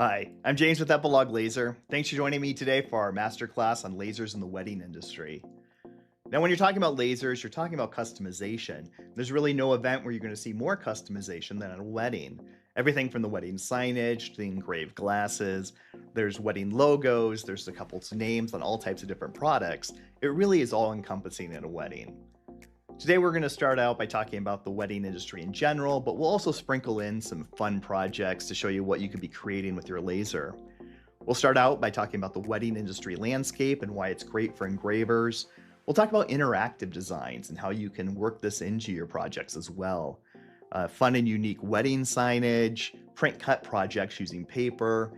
Hi, I'm James with Epilog Laser. Thanks for joining me today for our masterclass on lasers in the wedding industry. Now, when you're talking about lasers, you're talking about customization. There's really no event where you're going to see more customization than at a wedding. Everything from the wedding signage to the engraved glasses, there's wedding logos, there's the couple's names on all types of different products. It really is all encompassing at a wedding. Today, we're going to start out by talking about the wedding industry in general, but we'll also sprinkle in some fun projects to show you what you could be creating with your laser. We'll start out by talking about the wedding industry landscape and why it's great for engravers. We'll talk about interactive designs and how you can work this into your projects as well. Fun and unique wedding signage, print cut projects using paper,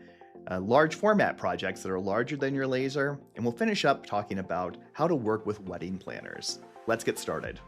large format projects that are larger than your laser, and we'll finish up talking about how to work with wedding planners. Let's get started.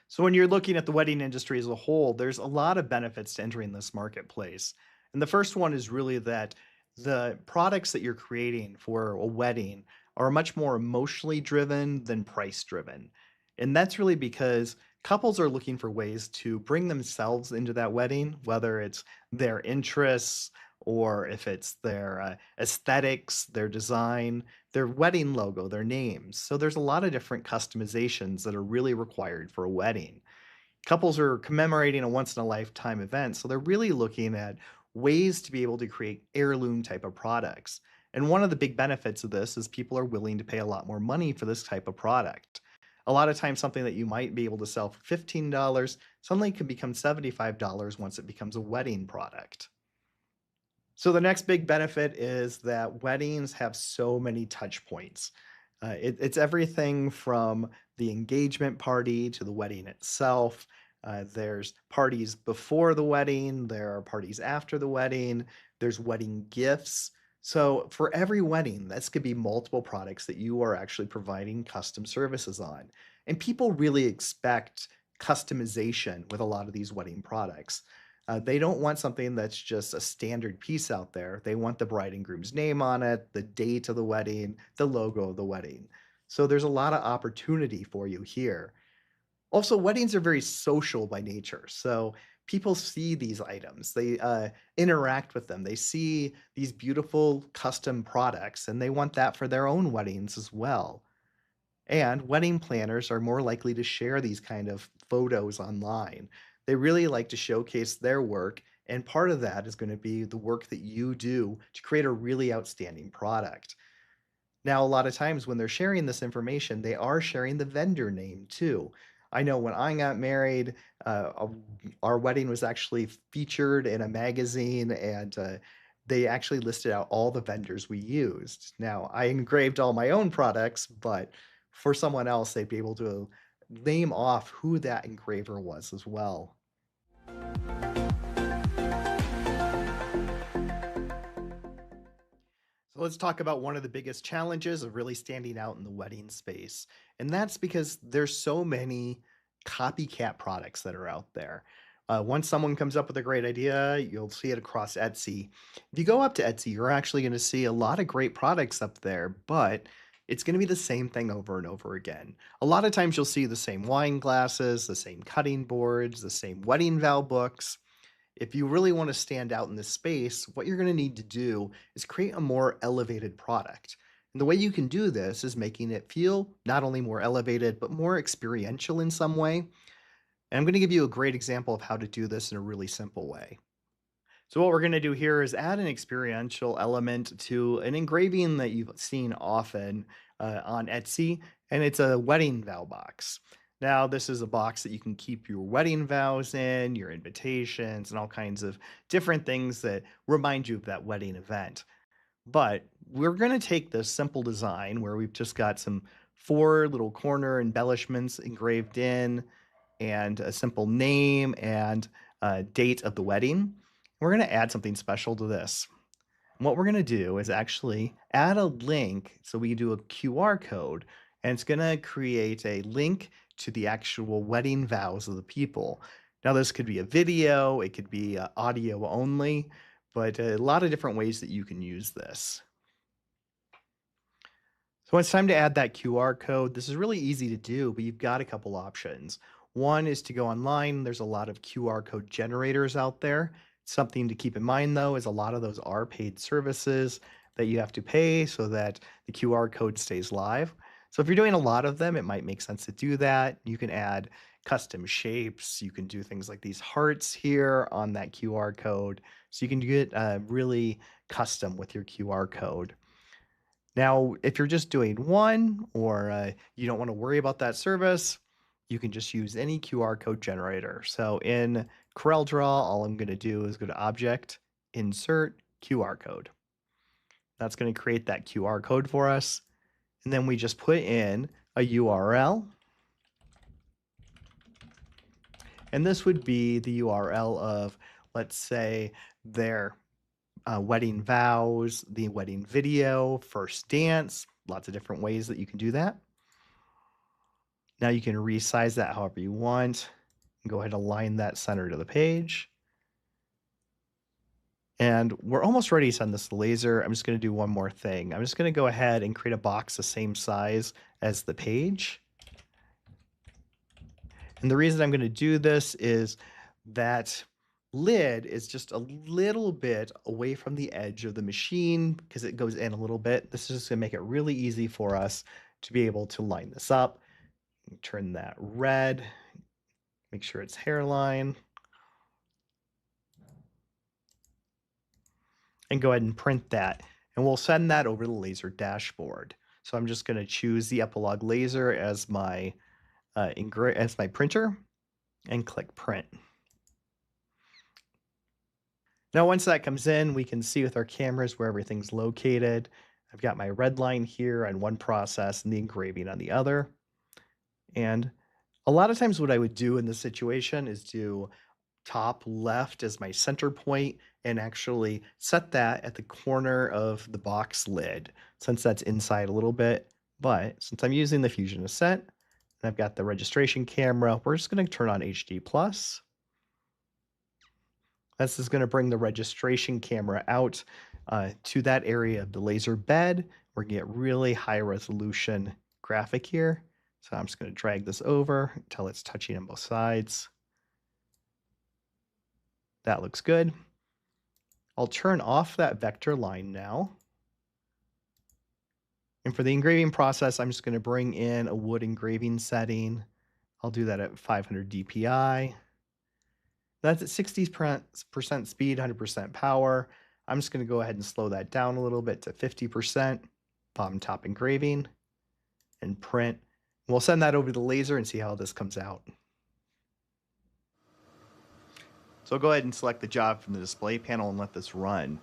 So when you're looking at the wedding industry as a whole, there's a lot of benefits to entering this marketplace. And the first one is really that the products that you're creating for a wedding are much more emotionally driven than price driven. And that's really because couples are looking for ways to bring themselves into that wedding, whether it's their interests or if it's their aesthetics, their design, their wedding logo, their names. So there's a lot of different customizations that are really required for a wedding. Couples are commemorating a once in a lifetime event, so they're really looking at ways to be able to create heirloom type of products. And one of the big benefits of this is people are willing to pay a lot more money for this type of product. A lot of times, something that you might be able to sell for $15 suddenly can become $75 once it becomes a wedding product. So the next big benefit is that weddings have so many touch points. It's everything from the engagement party to the wedding itself. There's parties before the wedding, there are parties after the wedding, there's wedding gifts. So for every wedding, this could be multiple products that you are actually providing custom services on. And people really expect customization with a lot of these wedding products. They don't want something that's just a standard piece out there. They want the bride and groom's name on it, the date of the wedding, the logo of the wedding. So there's a lot of opportunity for you here. Also, weddings are very social by nature. So people see these items, they interact with them, they see these beautiful custom products, and they want that for their own weddings as well. And wedding planners are more likely to share these kind of photos online. They really like to showcase their work, and part of that is going to be the work that you do to create a really outstanding product. Now, a lot of times when they're sharing this information, they are sharing the vendor name too. I know when I got married, our wedding was actually featured in a magazine, and they actually listed out all the vendors we used. Now, I engraved all my own products, but for someone else, they'd be able to name off who that engraver was as well. So let's talk about one of the biggest challenges of really standing out in the wedding space. And that's because there's so many copycat products that are out there. Once someone comes up with a great idea, you'll see it across Etsy. If you go up to Etsy, you're actually going to see a lot of great products up there, but it's going to be the same thing over and over again. A lot of times you'll see the same wine glasses, the same cutting boards, the same wedding vow books. If you really want to stand out in this space, what you're going to need to do is create a more elevated product. And the way you can do this is making it feel not only more elevated, but more experiential in some way. And I'm going to give you a great example of how to do this in a really simple way. So what we're going to do here is add an experiential element to an engraving that you've seen often on Etsy, and it's a wedding vow box. Now, this is a box that you can keep your wedding vows in, your invitations, and all kinds of different things that remind you of that wedding event. But we're going to take this simple design where we've just got some four little corner embellishments engraved in, and a simple name and date of the wedding. We're going to add something special to this. What we're going to do is actually add a link. So we do a QR code, and it's going to create a link to the actual wedding vows of the people. Now, this could be a video, it could be audio only, but a lot of different ways that you can use this. So when it's time to add that QR code, this is really easy to do, but you've got a couple options. One is to go online. There's a lot of QR code generators out there. Something to keep in mind, though, is a lot of those are paid services that you have to pay so that the QR code stays live. So if you're doing a lot of them, it might make sense to do that. You can add custom shapes. You can do things like these hearts here on that QR code. So you can get really custom with your QR code. Now, if you're just doing one or you don't want to worry about that service, you can just use any QR code generator. So in CorelDRAW, all I'm going to do is go to Object, Insert QR code. That's going to create that QR code for us. And then we just put in a URL. And this would be the URL of, let's say, their wedding vows, the wedding video, first dance, lots of different ways that you can do that. Now you can resize that however you want. Go ahead and align that center to the page. And we're almost ready to send this to laser. I'm just going to do one more thing. I'm just going to go ahead and create a box the same size as the page. And the reason I'm going to do this is that lid is just a little bit away from the edge of the machine because it goes in a little bit. This is just going to make it really easy for us to be able to line this up. Turn that red, make sure it's hairline, and go ahead and print that. And we'll send that over the laser dashboard. So I'm just going to choose the Epilog laser as my printer and click print. Now, once that comes in, we can see with our cameras where everything's located. I've got my red line here on one process and the engraving on the other. And a lot of times what I would do in this situation is do top left as my center point and actually set that at the corner of the box lid since that's inside a little bit. But since I'm using the Fusion Ascent and I've got the registration camera, we're just going to turn on HD+. This is going to bring the registration camera out to that area of the laser bed. We're going to get really high resolution graphic here. So I'm just going to drag this over until it's touching on both sides. That looks good. I'll turn off that vector line now. And for the engraving process, I'm just going to bring in a wood engraving setting. I'll do that at 500 DPI. That's at 60% speed, 100% power. I'm just going to go ahead and slow that down a little bit to 50%, bottom top engraving, and print. We'll send that over to the laser and see how this comes out. So I'll go ahead and select the job from the display panel and let this run.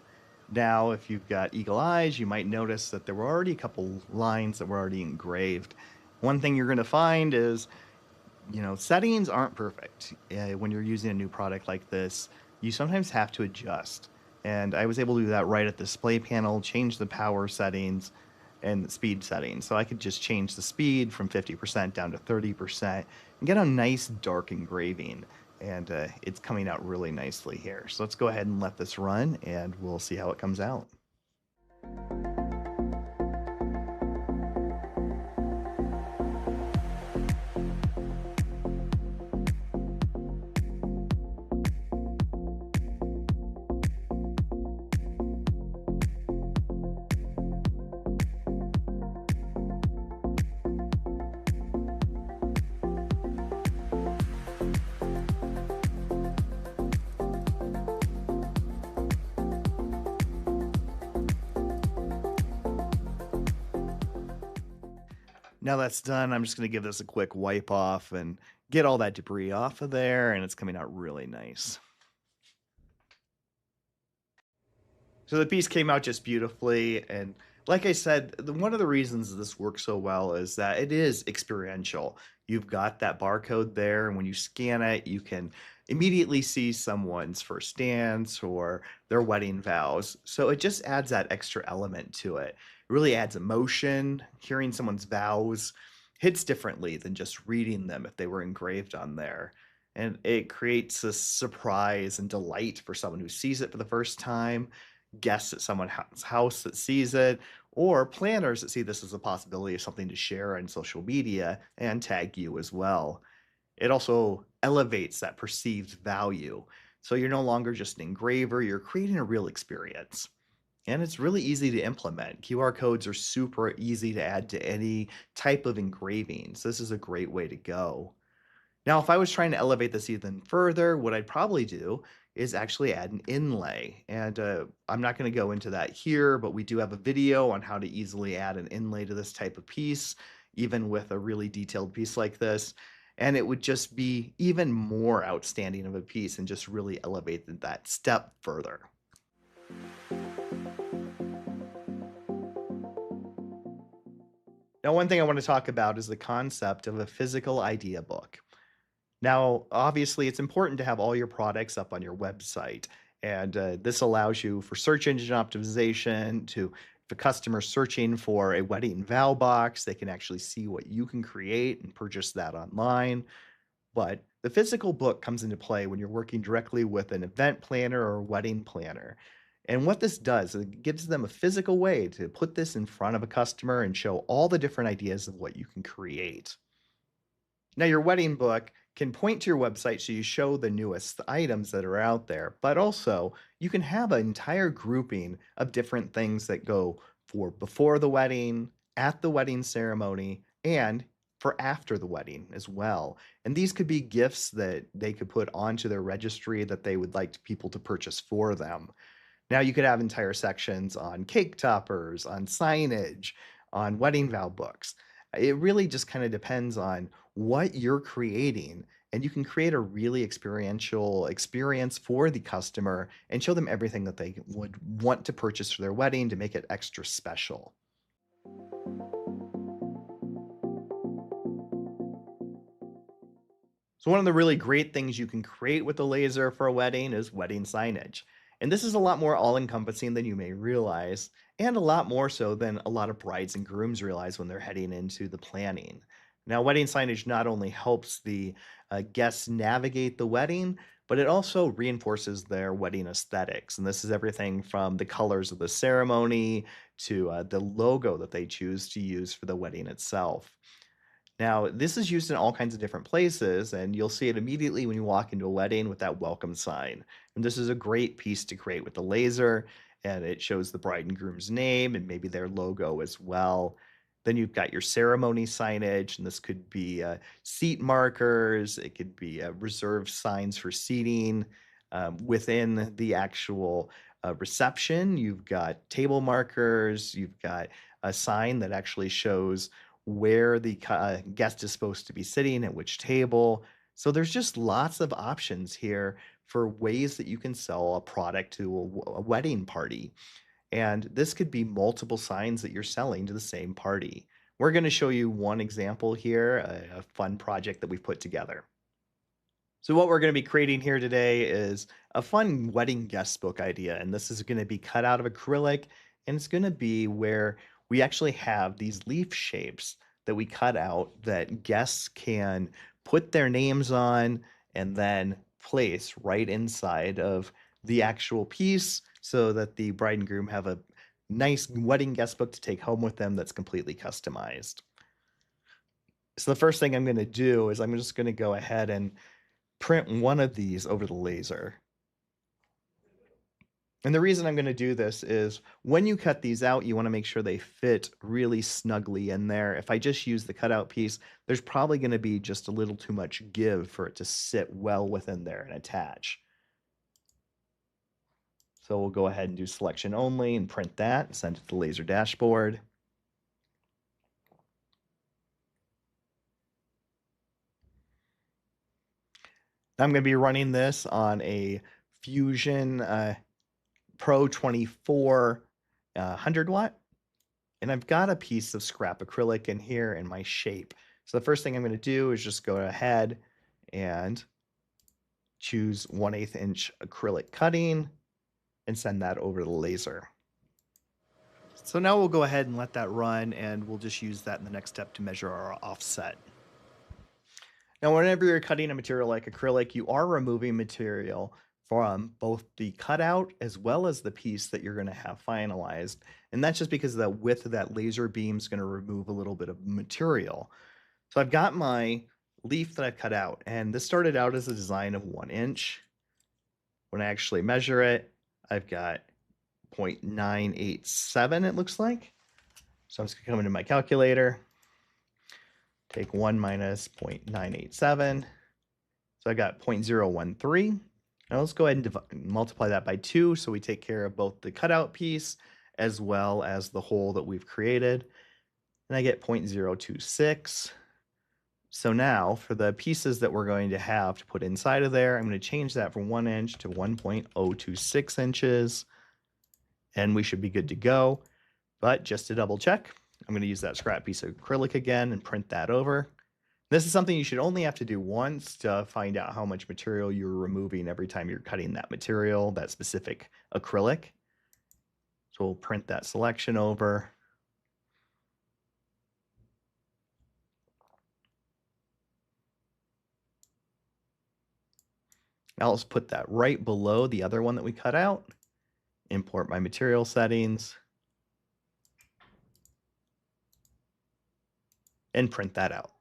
Now, if you've got eagle eyes, you might notice that there were already a couple lines that were already engraved. One thing you're going to find is, settings aren't perfect. When you're using a new product like this, you sometimes have to adjust. And I was able to do that right at the display panel, change the power settings and the speed settings. So I could just change the speed from 50% down to 30% and get a nice dark engraving. And it's coming out really nicely here. So let's go ahead and let this run and we'll see how it comes out. Now that's done, I'm just going to give this a quick wipe off and get all that debris off of there, and it's coming out really nice. So the piece came out just beautifully, and like I said, one of the reasons this works so well is that it is experiential. You've got that barcode there, and when you scan it, you can immediately see someone's first dance or their wedding vows. So it just adds that extra element to it. It really adds emotion. Hearing someone's vows hits differently than just reading them if they were engraved on there. And it creates a surprise and delight for someone who sees it for the first time, guests at someone's house that sees it, or planners that see this as a possibility of something to share on social media and tag you as well. It also elevates that perceived value. So you're no longer just an engraver, you're creating a real experience. And it's really easy to implement. QR codes are super easy to add to any type of engraving. So this is a great way to go. Now, if I was trying to elevate this even further, what I'd probably do is actually add an inlay. And I'm not going to go into that here, but we do have a video on how to easily add an inlay to this type of piece, even with a really detailed piece like this. And it would just be even more outstanding of a piece and just really elevate that step further. Now, one thing I want to talk about is the concept of a physical idea book. Now, obviously, it's important to have all your products up on your website, and this allows you for search engine optimization to the customer searching for a wedding vow box, they can actually see what you can create and purchase that online. But the physical book comes into play when you're working directly with an event planner or wedding planner. And what this does, it gives them a physical way to put this in front of a customer and show all the different ideas of what you can create. Now, your wedding book can point to your website so you show the newest items that are out there, but also you can have an entire grouping of different things that go for before the wedding, at the wedding ceremony, and for after the wedding as well. And these could be gifts that they could put onto their registry that they would like people to purchase for them. Now you could have entire sections on cake toppers, on signage, on wedding vow books. It really just kind of depends on what you're creating, and you can create a really experiential experience for the customer and show them everything that they would want to purchase for their wedding to make it extra special. So one of the really great things you can create with the laser for a wedding is wedding signage. And this is a lot more all-encompassing than you may realize, and a lot more so than a lot of brides and grooms realize when they're heading into the planning. Now, wedding signage not only helps the guests navigate the wedding, but it also reinforces their wedding aesthetics. And this is everything from the colors of the ceremony to the logo that they choose to use for the wedding itself. Now, this is used in all kinds of different places, and you'll see it immediately when you walk into a wedding with that welcome sign. And this is a great piece to create with the laser, and it shows the bride and groom's name and maybe their logo as well. Then you've got your ceremony signage, and this could be seat markers, it could be reserved signs for seating. Within the actual reception, you've got table markers, you've got a sign that actually shows where the guest is supposed to be sitting at which table. So there's just lots of options here for ways that you can sell a product to a wedding party. And this could be multiple signs that you're selling to the same party. We're going to show you one example here, a fun project that we've put together. So what we're going to be creating here today is a fun wedding guest book idea, and this is going to be cut out of acrylic, and it's going to be where we actually have these leaf shapes that we cut out that guests can put their names on and then place right inside of the actual piece so that the bride and groom have a nice wedding guest book to take home with them that's completely customized. So the first thing I'm going to do is I'm just going to go ahead and print one of these over the laser. And the reason I'm going to do this is when you cut these out, you want to make sure they fit really snugly in there. If I just use the cutout piece, there's probably going to be just a little too much give for it to sit well within there and attach. So we'll go ahead and do selection only and print that and send it to the laser dashboard. I'm going to be running this on a Fusion Pro 24 100 watt. And I've got a piece of scrap acrylic in here in my shape. So the first thing I'm going to do is just go ahead and choose 1/8 inch acrylic cutting and send that over the laser. So now we'll go ahead and let that run, and we'll just use that in the next step to measure our offset. Now, whenever you're cutting a material like acrylic, you are removing material from both the cutout as well as the piece that you're going to have finalized. And that's just because the width of that laser beam is going to remove a little bit of material. So I've got my leaf that I've cut out. And this started out as a design of 1 inch. When I actually measure it, I've got 0.987, it looks like. So I'm just gonna come into my calculator, take 1 minus 0.987. So I got 0.013. Now let's go ahead and multiply that by 2 so we take care of both the cutout piece as well as the hole that we've created. And I get 0.026. So now for the pieces that we're going to have to put inside of there, I'm going to change that from 1 inch to 1.026 inches. And we should be good to go. But just to double check, I'm going to use that scrap piece of acrylic again and print that over. This is something you should only have to do once to find out how much material you're removing every time you're cutting that material, that specific acrylic. So we'll print that selection over. Now let's put that right below the other one that we cut out. Import my material settings. And print that out.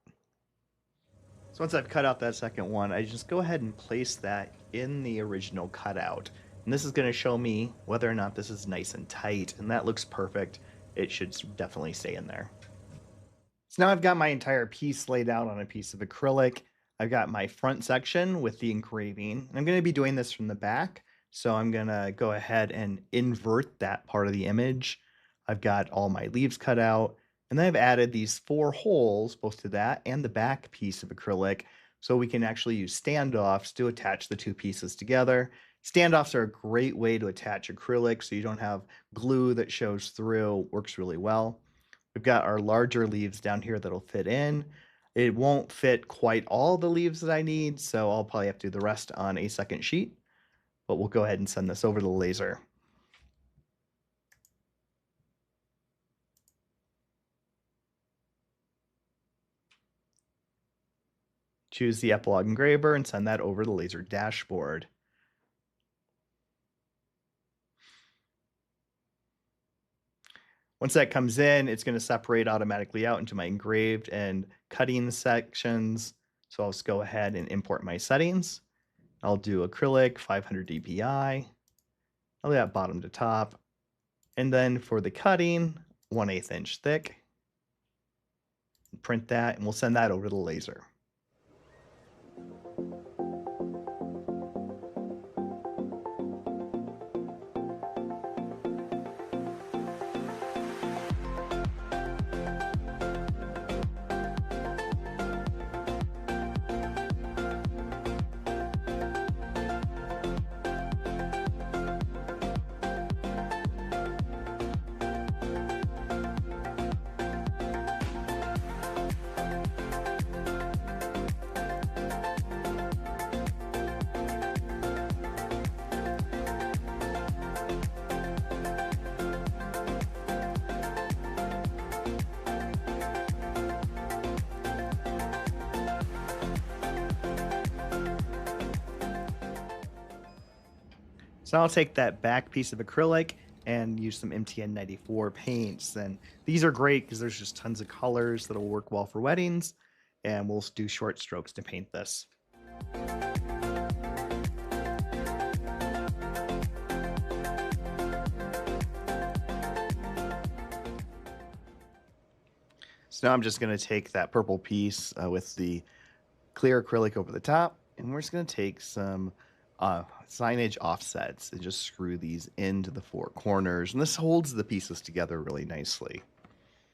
So once I've cut out that second one, I just go ahead and place that in the original cutout. And this is going to show me whether or not this is nice and tight, and that looks perfect. It should definitely stay in there. So now I've got my entire piece laid out on a piece of acrylic. I've got my front section with the engraving. I'm going to be doing this from the back, so I'm going to go ahead and invert that part of the image. I've got all my leaves cut out. And then I've added these 4 holes, both to that and the back piece of acrylic, so we can actually use standoffs to attach the 2 pieces together. Standoffs are a great way to attach acrylic so you don't have glue that shows through. Works really well. We've got our larger leaves down here that'll fit in. It won't fit quite all the leaves that I need, so I'll probably have to do the rest on a second sheet. But we'll go ahead and send this over to the laser. Choose the epilogue engraver and send that over the laser dashboard. Once that comes in, it's going to separate automatically out into my engraved and cutting sections. So I'll just go ahead and import my settings. I'll do acrylic 500 dpi. I'll do that bottom to top. And then for the cutting, 1/8 inch thick. Print that and we'll send that over to the laser. So I'll take that back piece of acrylic and use some MTN 94 paints. And these are great because there's just tons of colors that'll work well for weddings. And we'll do short strokes to paint this. So now I'm just going to take that purple piece with the clear acrylic over the top, and we're just going to take some signage offsets and just screw these into the 4 corners. And this holds the pieces together really nicely.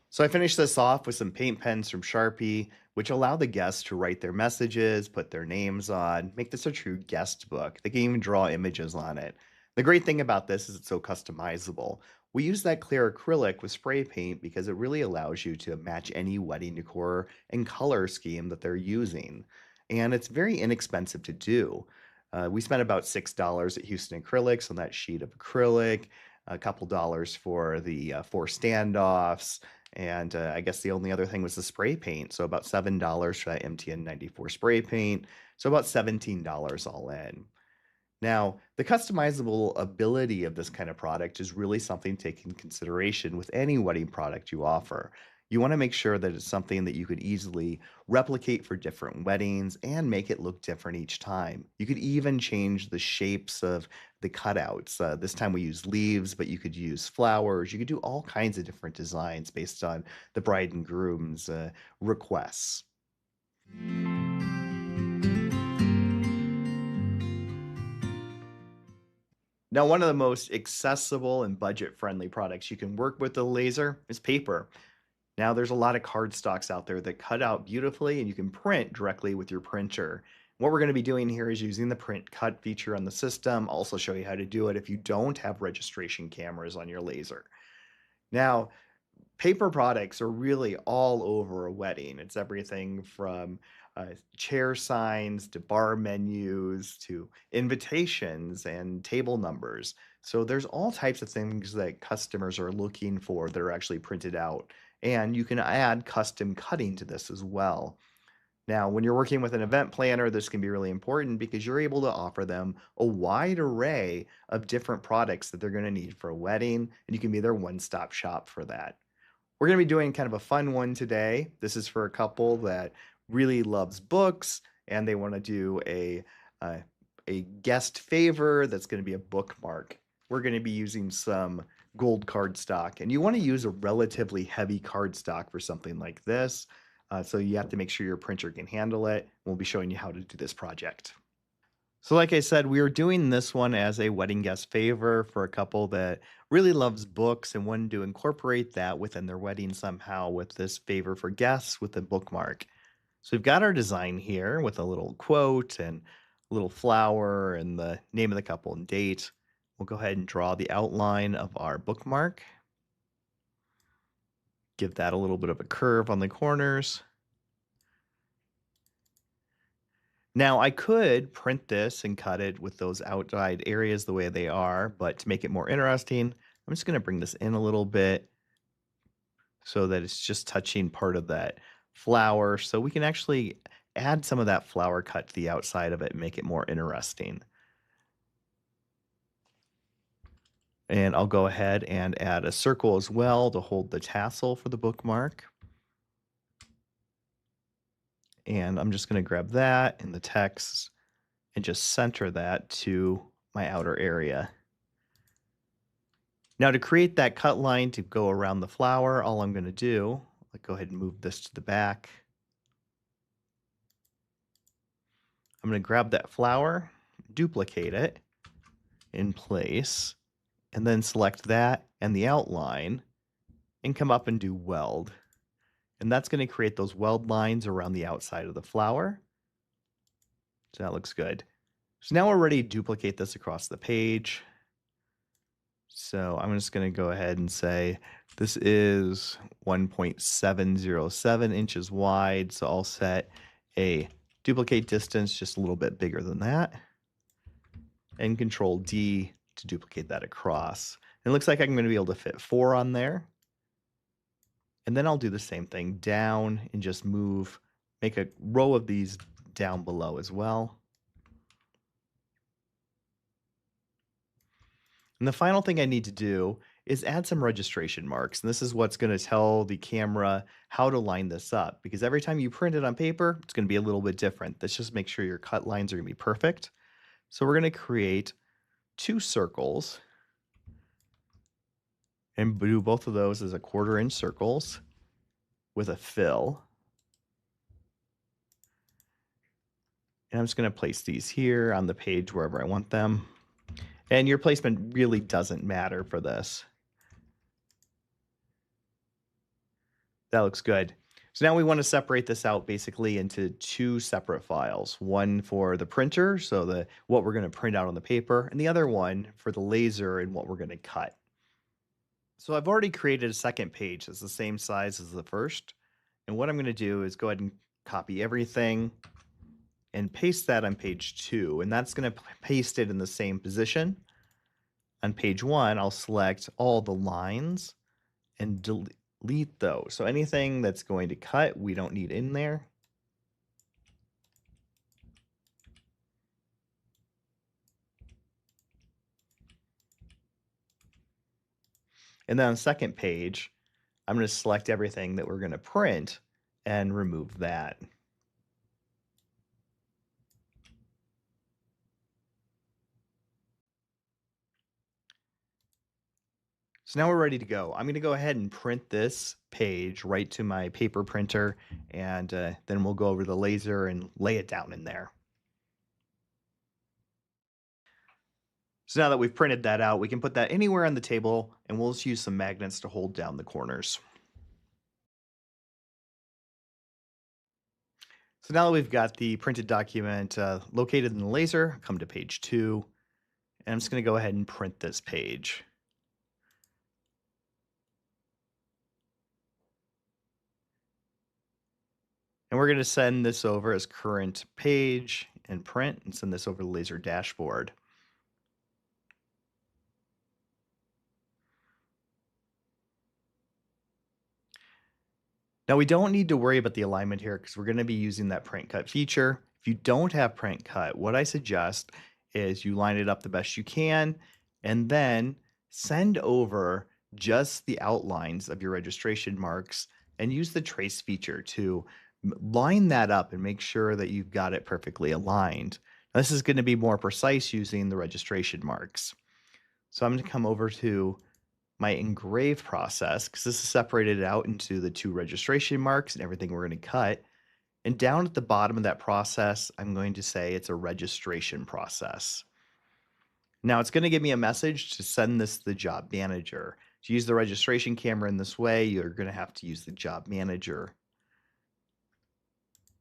So I finished this off with some paint pens from Sharpie, which allow the guests to write their messages, put their names on, make this a true guest book. They can even draw images on it. The great thing about this is it's so customizable. We use that clear acrylic with spray paint because it really allows you to match any wedding decor and color scheme that they're using. And it's very inexpensive to do. We spent about $6 at Houston Acrylics on that sheet of acrylic, a couple dollars for the 4 standoffs, and I guess the only other thing was the spray paint. So about $7 for that MTN 94 spray paint. So about $17 all in. Now, the customizable ability of this kind of product is really something to take in consideration with any wedding product you offer. You want to make sure that it's something that you could easily replicate for different weddings and make it look different each time. You could even change the shapes of the cutouts. This time we use leaves, but you could use flowers. You could do all kinds of different designs based on the bride and groom's requests. Now, one of the most accessible and budget friendly products you can work with the laser is paper. Now, there's a lot of card stocks out there that cut out beautifully and you can print directly with your printer. What we're going to be doing here is using the print cut feature on the system. I'll also show you how to do it if you don't have registration cameras on your laser. Now, paper products are really all over a wedding. It's everything from chair signs to bar menus to invitations and table numbers. So there's all types of things that customers are looking for that are actually printed out. And you can add custom cutting to this as well. Now, when you're working with an event planner, this can be really important because you're able to offer them a wide array of different products that they're going to need for a wedding, and you can be their one stop shop for that. We're going to be doing kind of a fun one today. This is for a couple that really loves books and they want to do uh, a guest favor that's going to be a bookmark. We're going to be using some gold cardstock, and you want to use a relatively heavy cardstock for something like this. So you have to make sure your printer can handle it. We'll be showing you how to do this project. So, like I said, we are doing this one as a wedding guest favor for a couple that really loves books and wanted to incorporate that within their wedding somehow with this favor for guests with a bookmark. So, we've got our design here with a little quote and a little flower and the name of the couple and date. We'll go ahead and draw the outline of our bookmark, give that a little bit of a curve on the corners. Now, I could print this and cut it with those outside areas the way they are, but to make it more interesting, I'm just going to bring this in a little bit so that it's just touching part of that flower. So we can actually add some of that flower cut to the outside of it and make it more interesting. And I'll go ahead and add a circle as well to hold the tassel for the bookmark. And I'm just going to grab that in the text and just center that to my outer area. Now to create that cut line to go around the flower, all I'm going to do, go ahead and move this to the back. I'm going to grab that flower, duplicate it in place, and then select that and the outline and come up and do weld. And that's going to create those weld lines around the outside of the flower. So that looks good. So now we're ready to duplicate this across the page. So I'm just going to go ahead and say this is 1.707 inches wide. So I'll set a duplicate distance just a little bit bigger than that. And Control D to duplicate that across. And it looks like I'm going to be able to fit 4 on there. And then I'll do the same thing down and just make a row of these down below as well. And the final thing I need to do is add some registration marks. And this is what's going to tell the camera how to line this up, because every time you print it on paper, it's going to be a little bit different. Let's just make sure your cut lines are going to be perfect. So we're going to create 2 circles and do both of those as a 1/4 inch circles with a fill. And I'm just going to place these here on the page wherever I want them. And your placement really doesn't matter for this. That looks good. So now we want to separate this out basically into 2 separate files. One for the printer, so what we're going to print out on the paper, and the other one for the laser and what we're going to cut. So I've already created a second page that's the same size as the first. And what I'm going to do is go ahead and copy everything and paste that on page 2. And that's going to paste it in the same position. On page 1, I'll select all the lines and delete those. So anything that's going to cut, we don't need in there. And then on the second page, I'm going to select everything that we're going to print and remove that. So now we're ready to go. I'm going to go ahead and print this page right to my paper printer, and then we'll go over the laser and lay it down in there. So now that we've printed that out, we can put that anywhere on the table, and we'll just use some magnets to hold down the corners. So now that we've got the printed document located in the laser, come to page 2, and I'm just going to go ahead and print this page. And we're going to send this over as current page and print and send this over the laser dashboard. Now we don't need to worry about the alignment here because we're going to be using that print cut feature. If you don't have print cut, what I suggest is you line it up the best you can and then send over just the outlines of your registration marks and use the trace feature to line that up and make sure that you've got it perfectly aligned. Now, this is going to be more precise using the registration marks. So I'm going to come over to my engrave process because this is separated out into the two registration marks and everything we're going to cut. And down at the bottom of that process, I'm going to say it's a registration process. Now it's going to give me a message to send this to the job manager. To use the registration camera in this way, you're going to have to use the job manager.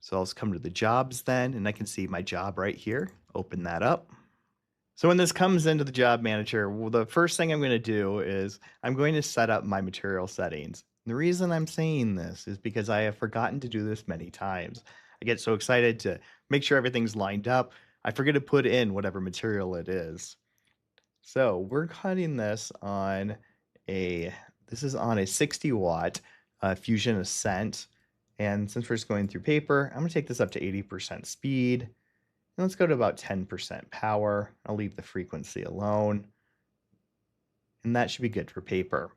So I'll just come to the jobs then, and I can see my job right here. Open that up. So when this comes into the job manager, well, the first thing I'm going to do is I'm going to set up my material settings. The reason I'm saying this is because I have forgotten to do this many times. I get so excited to make sure everything's lined up. I forget to put in whatever material it is. So we're cutting this is on a 60-watt Fusion Ascent. And since we're just going through paper, I'm going to take this up to 80% speed. And let's go to about 10% power. I'll leave the frequency alone. And that should be good for paper.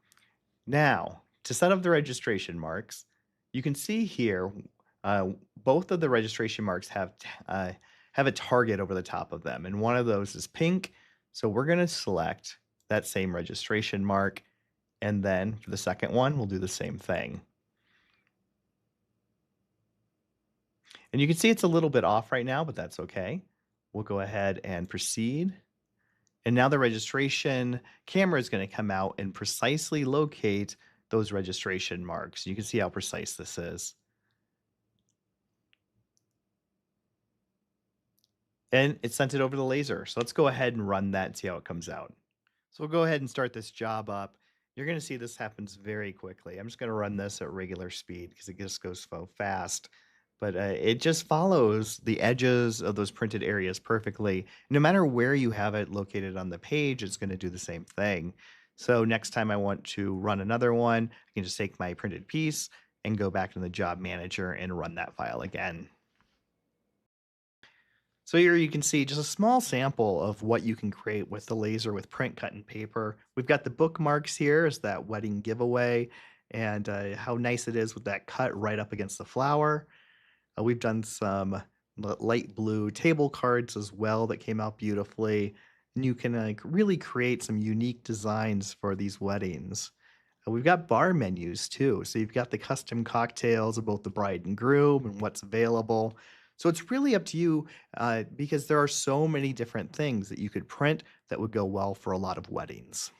Now, to set up the registration marks, you can see here, both of the registration marks have a target over the top of them. And one of those is pink. So we're going to select that same registration mark. And then for the second one, we'll do the same thing. And you can see it's a little bit off right now, but that's okay. We'll go ahead and proceed. And now the registration camera is going to come out and precisely locate those registration marks. You can see how precise this is. And it sent it over the laser. So let's go ahead and run that and see how it comes out. So we'll go ahead and start this job up. You're going to see this happens very quickly. I'm just going to run this at regular speed because it just goes so fast. But it just follows the edges of those printed areas perfectly. No matter where you have it located on the page, it's going to do the same thing. So next time I want to run another one, I can just take my printed piece and go back to the job manager and run that file again. So here you can see just a small sample of what you can create with the laser with print cut and paper. We've got the bookmarks here as that wedding giveaway and how nice it is with that cut right up against the flower. We've done some light blue table cards as well that came out beautifully. And you can really create some unique designs for these weddings. We've got bar menus too. So you've got the custom cocktails of both the bride and groom and what's available. So it's really up to you because there are so many different things that you could print that would go well for a lot of weddings.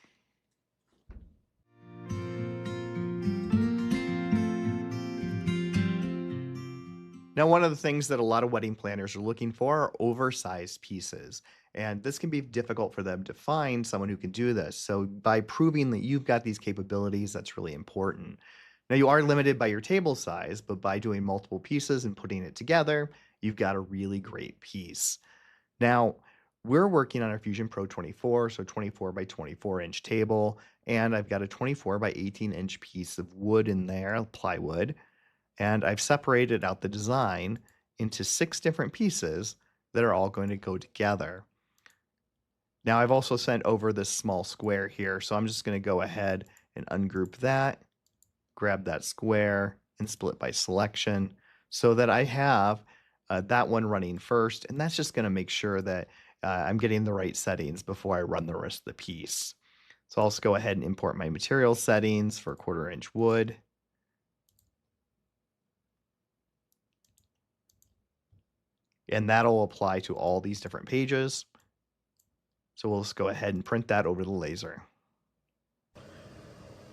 Now, one of the things that a lot of wedding planners are looking for are oversized pieces. And this can be difficult for them to find someone who can do this. So, by proving that you've got these capabilities, that's really important. Now, you are limited by your table size, but by doing multiple pieces and putting it together, you've got a really great piece. Now, we're working on our Fusion Pro 24, so 24 by 24 inch table, and I've got a 24 by 18 inch piece of wood in there, plywood, and I've separated out the design into 6 different pieces that are all going to go together. Now I've also sent over this small square here, so I'm just going to go ahead and ungroup that. grab that square and split by selection so that I have that one running first. And that's just going to make sure that I'm getting the right settings before I run the rest of the piece. So I'll just go ahead and import my material settings for 1/4 inch wood. And that'll apply to all these different pages. So we'll just go ahead and print that over the laser.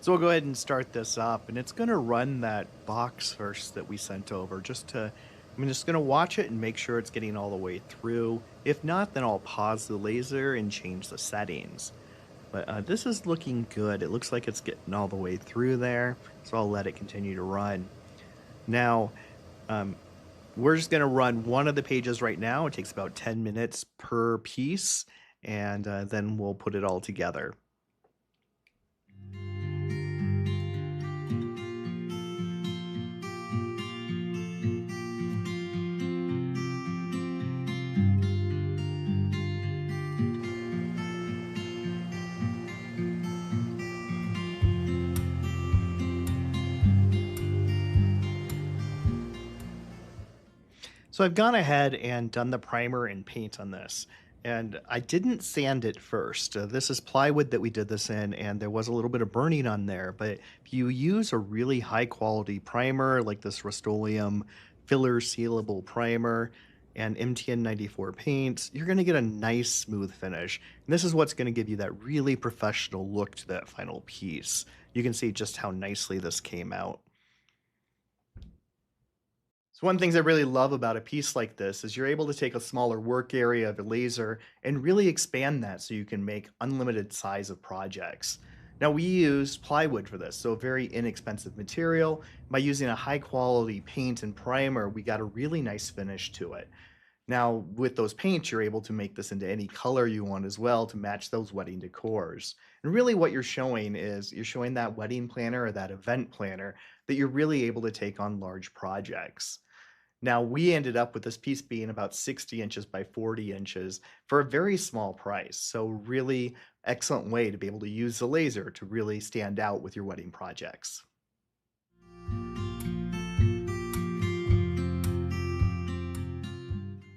So we'll go ahead and start this up, and it's gonna run that box first that we sent over I'm just gonna watch it and make sure it's getting all the way through. If not, then I'll pause the laser and change the settings. But this is looking good. It looks like it's getting all the way through there, so I'll let it continue to run. Now, um, we're just gonna run one of the pages right now. It takes about 10 minutes per piece, and then we'll put it all together. So I've gone ahead and done the primer and paint on this. And I didn't sand it first. This is plywood that we did this in, and there was a little bit of burning on there. But if you use a really high quality primer like this Rust-Oleum filler sealable primer and MTN 94 paints, you're going to get a nice smooth finish. And this is what's going to give you that really professional look to that final piece. You can see just how nicely this came out. So one of the things I really love about a piece like this is you're able to take a smaller work area of a laser and really expand that so you can make unlimited size of projects. Now we use plywood for this, so a very inexpensive material. By using a high quality paint and primer, we got a really nice finish to it. Now, with those paints, you're able to make this into any color you want as well to match those wedding decors. And really, what you're showing is you're showing that wedding planner or that event planner that you're really able to take on large projects. Now, we ended up with this piece being about 60 inches by 40 inches for a very small price. So, really excellent way to be able to use the laser to really stand out with your wedding projects.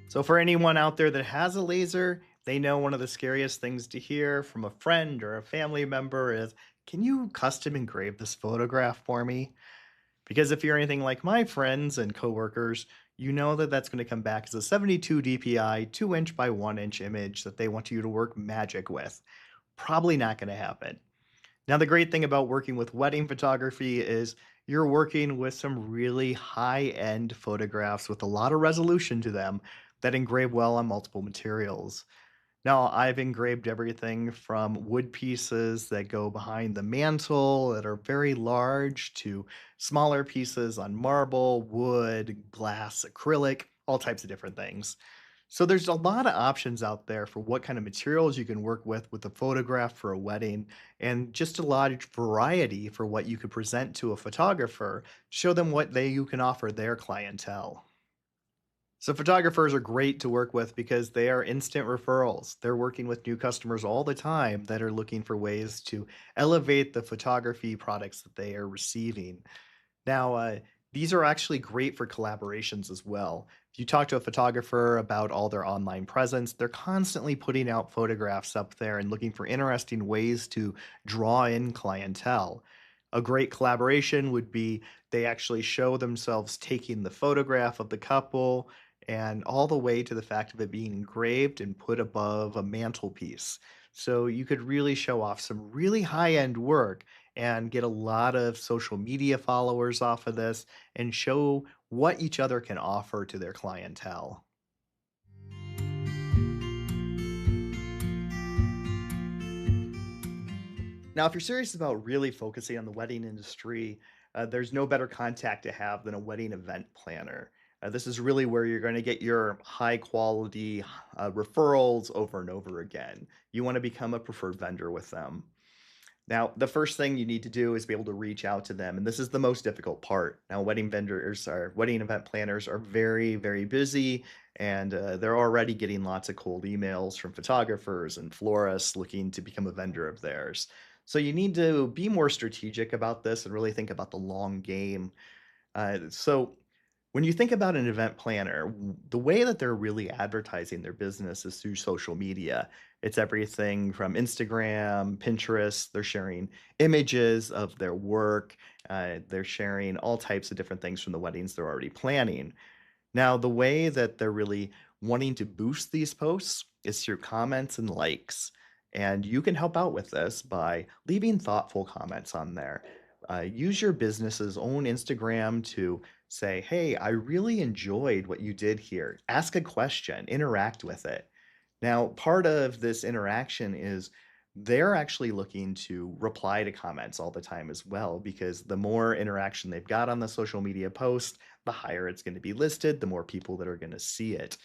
So, for anyone out there that has a laser, they know one of the scariest things to hear from a friend or a family member is, "Can you custom engrave this photograph for me?" Because if you're anything like my friends and coworkers, you know that that's going to come back as a 72 DPI, 2-inch by 1-inch image that they want you to work magic with. Probably not going to happen. Now, the great thing about working with wedding photography is you're working with some really high end photographs with a lot of resolution to them that engrave well on multiple materials. Now, I've engraved everything from wood pieces that go behind the mantle that are very large to smaller pieces on marble, wood, glass, acrylic, all types of different things. So there's a lot of options out there for what kind of materials you can work with a photograph for a wedding, and just a large variety for what you could present to a photographer, show them what they you can offer their clientele. So photographers are great to work with because they are instant referrals. They're working with new customers all the time that are looking for ways to elevate the photography products that they are receiving. Now, these are actually great for collaborations as well. If you talk to a photographer about all their online presence, they're constantly putting out photographs up there and looking for interesting ways to draw in clientele. A great collaboration would be they actually show themselves taking the photograph of the couple and all the way to the fact of it being engraved and put above a mantelpiece. So you could really show off some really high end work and get a lot of social media followers off of this and show what each other can offer to their clientele. Now, if you're serious about really focusing on the wedding industry, there's no better contact to have than a wedding event planner. This is really where you're going to get your high quality referrals over and over again. You want to become a preferred vendor with them. Now, the first thing you need to do is be able to reach out to them, and this is the most difficult part. Now, wedding event planners are very, very busy, and they're already getting lots of cold emails from photographers and florists looking to become a vendor of theirs. So you need to be more strategic about this and really think about the long game. So when you think about an event planner, the way that they're really advertising their business is through social media. It's everything from Instagram, Pinterest. They're sharing images of their work. They're sharing all types of different things from the weddings they're already planning. Now, the way that they're really wanting to boost these posts is through comments and likes. And you can help out with this by leaving thoughtful comments on there. Use your business's own Instagram to say, hey, I really enjoyed what you did here. Ask a question, interact with it. Now, part of this interaction is they're actually looking to reply to comments all the time as well, because the more interaction they've got on the social media post, the higher it's going to be listed, the more people that are going to see it.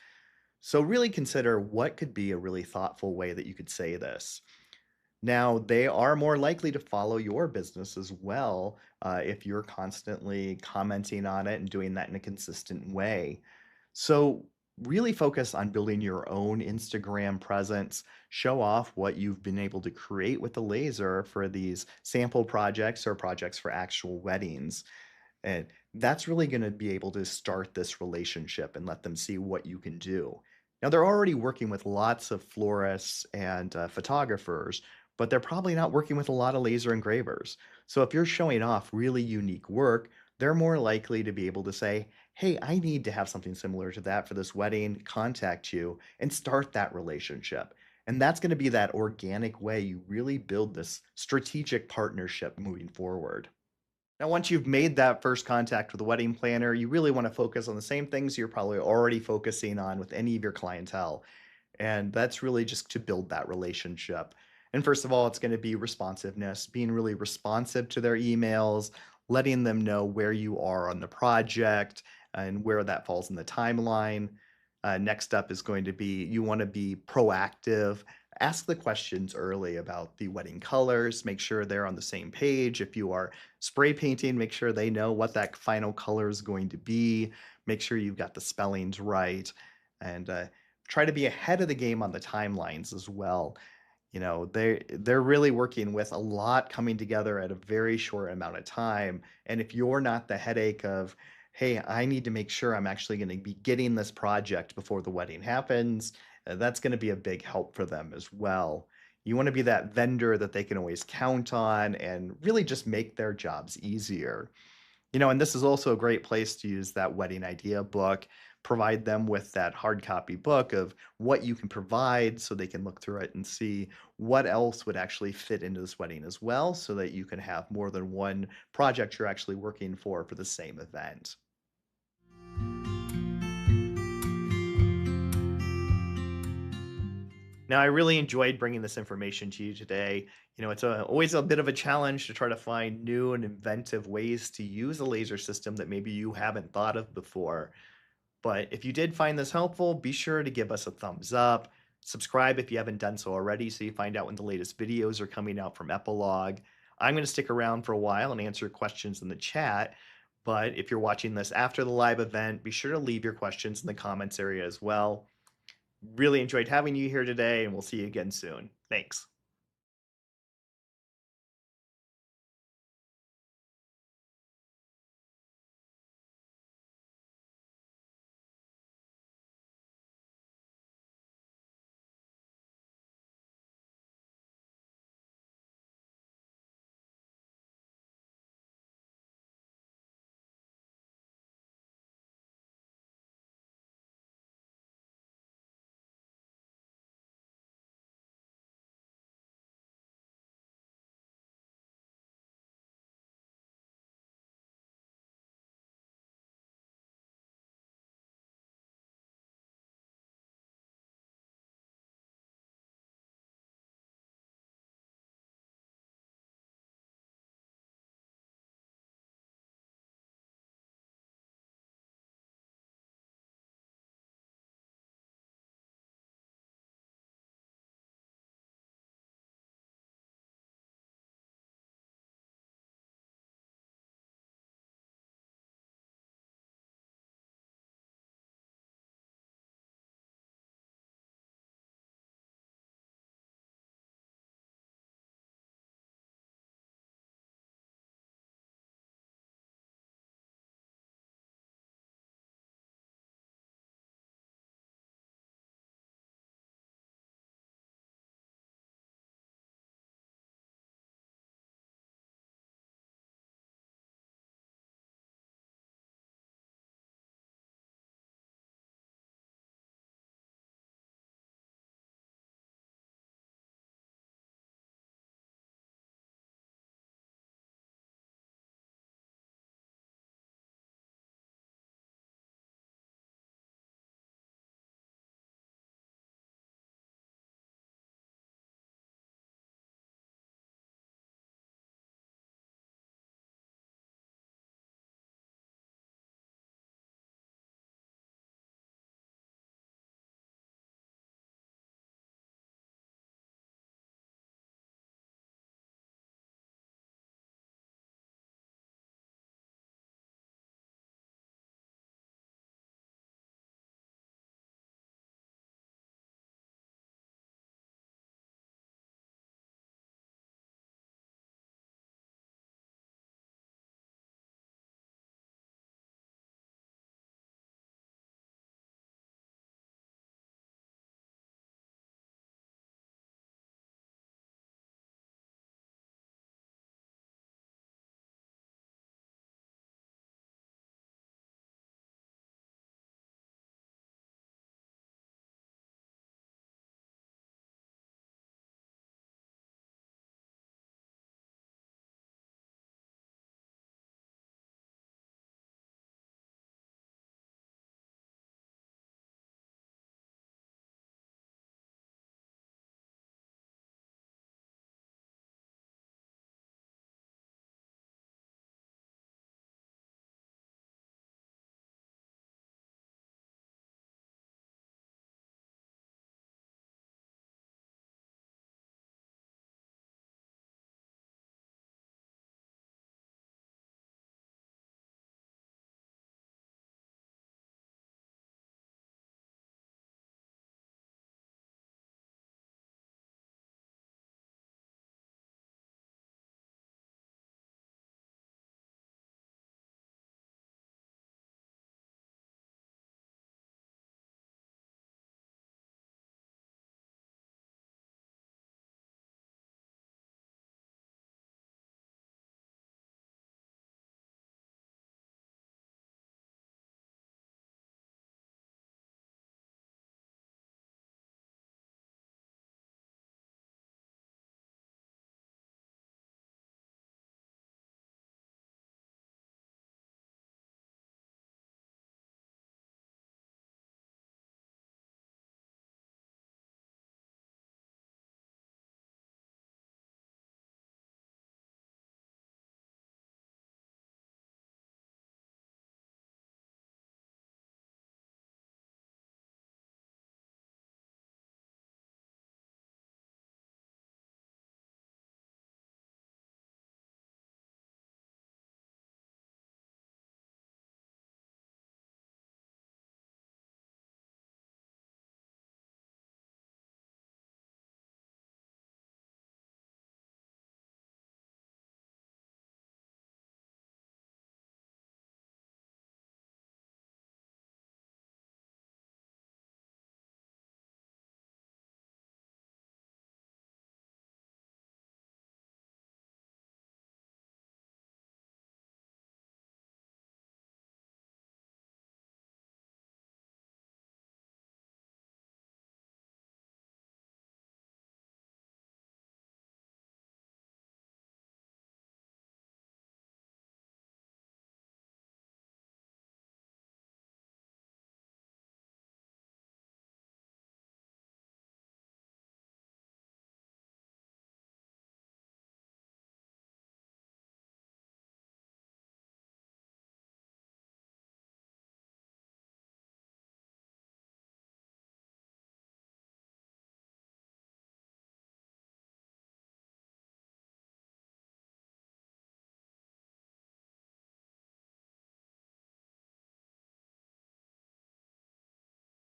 So, really consider what could be a really thoughtful way that you could say this. Now, they are more likely to follow your business as well if you're constantly commenting on it and doing that in a consistent way. So, really focus on building your own Instagram presence. Show off what you've been able to create with the laser for these sample projects or projects for actual weddings. And that's really going to be able to start this relationship and let them see what you can do. Now, they're already working with lots of florists and photographers, but they're probably not working with a lot of laser engravers. So, if you're showing off really unique work, they're more likely to be able to say, hey, I need to have something similar to that for this wedding, contact you and start that relationship. And that's going to be that organic way you really build this strategic partnership moving forward. Now, once you've made that first contact with a wedding planner, you really want to focus on the same things you're probably already focusing on with any of your clientele. And that's really just to build that relationship. And first of all, it's going to be responsiveness, being really responsive to their emails, letting them know where you are on the project and where that falls in the timeline. Next up is going to be you want to be proactive. Ask the questions early about the wedding colors. Make sure they're on the same page. If you are spray painting, make sure they know what that final color is going to be. Make sure you've got the spellings right. And try to be ahead of the game on the timelines as well. They're really working with a lot coming together at a very short amount of time. And if you're not the headache of, hey, I need to make sure I'm actually going to be getting this project before the wedding happens, that's going to be a big help for them as well. You want to be that vendor that they can always count on and really just make their jobs easier. And this is also a great place to use that wedding idea book. Provide them with that hard copy book of what you can provide so they can look through it and see what else would actually fit into this wedding as well, so that you can have more than one project you're actually working for the same event. Now, I really enjoyed bringing this information to you today. It's always a bit of a challenge to try to find new and inventive ways to use a laser system that maybe you haven't thought of before. But if you did find this helpful, be sure to give us a thumbs up. Subscribe if you haven't done so already so you find out when the latest videos are coming out from Epilogue. I'm going to stick around for a while and answer questions in the chat. But if you're watching this after the live event, be sure to leave your questions in the comments area as well. Really enjoyed having you here today, and we'll see you again soon. Thanks.